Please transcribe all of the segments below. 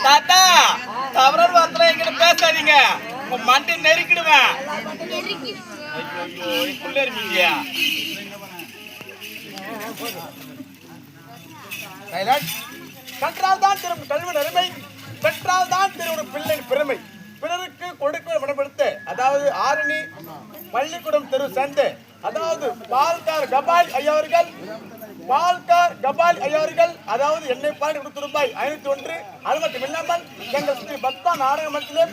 தாத்தா தவறான வார்த்தை எங்கிட்ட பேசாதீங்க, உங்க மண்டை நெருக்கிடுவேன். இருப்பீங்க கற்றால் தான் திரும்ப கல்வி அருமை, பெற்றால் தான் திரும்ப பிள்ளை பெருமை. பிறருக்கு கொடுக்க விடப்படுத்து, அதாவது ஆரணி பள்ளிக்கூடம் தெரு சந்து, அதாவது பால்கார் கபால் ஐயவர்கள், பால்கார் கபால் ஐயவர்கள், அதாவது என்னை பாடி ரூபாய் 501. அது மட்டும் இல்லாமல் எங்கள் ஸ்ரீ பக்தா நாடக மத்தியிலே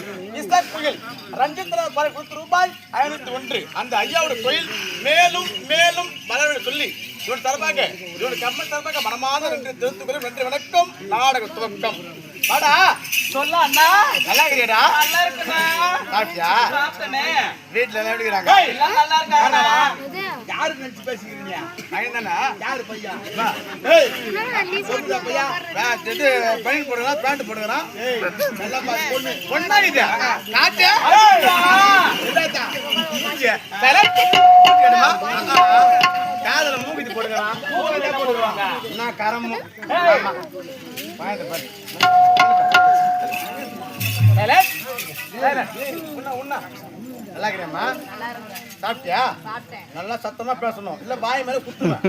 இசக் புயல் ரஞ்சித்ராஜ் பாடி ரூபாய் 501. அந்த ஐயாவோட தொழில் மேலும் மேலும் வளர சொல்லி இவன் தரப்பாக இவன் கம்மன் தரப்பாக மனமான நன்றி வணக்கம். நாடக துவக்கம் வாடா சொல்ல அண்ணா. நல்லா இருக்கிறியடா? நல்லா இருக்குண்ணா. சாப்பிட்டியா? சாப்பிட்டனே. வீட்ல எல்லாம் எப்படி இருக்காங்க? எல்லாம் நல்லா இருக்காங்க. யாரு நினைச்சு பேசிக்கிறீங்க? ஐயனா யாரு பையா? வா ஏய் சொல்லுடா பையா. வா இது பனின் போடுறா, பேண்ட் போடுறா. ஏய் நல்லா பாத்து பொண்ணு பொண்ணா இது. காட்டு. இதாடா. இங்க செலக்ட் எடுமா. காதுல மூக்குத்தி போடுறான். மூக்குத்தி போடுவாங்க. நான் கரமு. ஆமா. பாயத பாரு. நல்லா இருக்கிறேம்மா. சாப்பிட்டியா? நல்லா சத்தமா பேசணும், இல்ல வாய் மேல குத்துவேன்.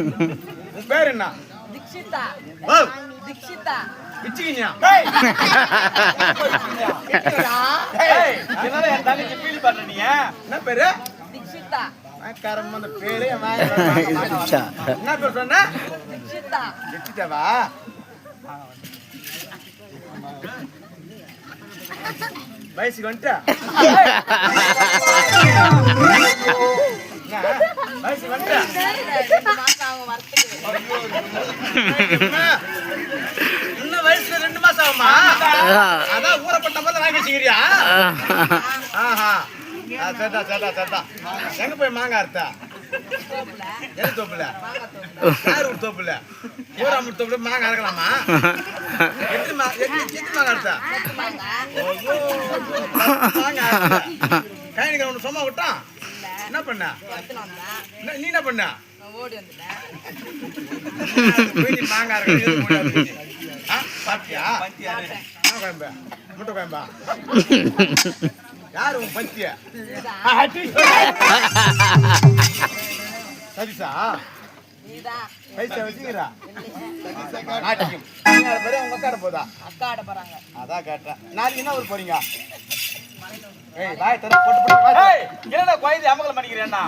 உன் பேர் என்ன? தீக்ஷிதா. தீக்ஷிதா. பிச்சிக்கினியா? என்னால என் தங்கச்சி ஃபீல் பண்ண நீ? என்ன பேரு? தீக்ஷிதா. கரம் அந்த பேரு என்ன பேர் சொன்ன? தீக்ஷிதா. தீக்ஷிதாவா? வயசுக்கு வந்துட்டா? வயசுக்கு வந்துட்டா? இன்னும் வயசுல 2 மாசம் ஆகுமா? அதான் ஊறப்பட்ட போது வாங்கி வச்சுக்கிறியா? ஆஹா சட்டா சட்டா சட்டா. எங்க போய் மாங்காய் அறுத்தா? எது தோப்புல? யாரு ஒரு தோப்புல? ஊராமூர் தோப்புல மாங்காய் அறுக்கலாமா? எட்டு மாங்காய் அறுத்தா? மாங்காய் அறுத்தா கைனிக்க ஒன்று சும்மா விட்டான். என்ன பண்ண? நீ என்ன பண்ண? மாங்காய் அறுக்க சாப்பிட்டியா? கோயம்பா முட்டை கோயம்பா. யாரு உன் பத்திய? சரிசா பைசா வச்சுக்கிறா? உங்க அக்காட போதா? அக்காட போறாங்க. அதான் கேட்டேன். நாளைக்கு என்ன ஊர் போறீங்க? ஏய் வாய் தர போட்டு போட்டு. ஏய் என்னடா கோயில அமகலம் பண்ணிக்கிறேன்னா?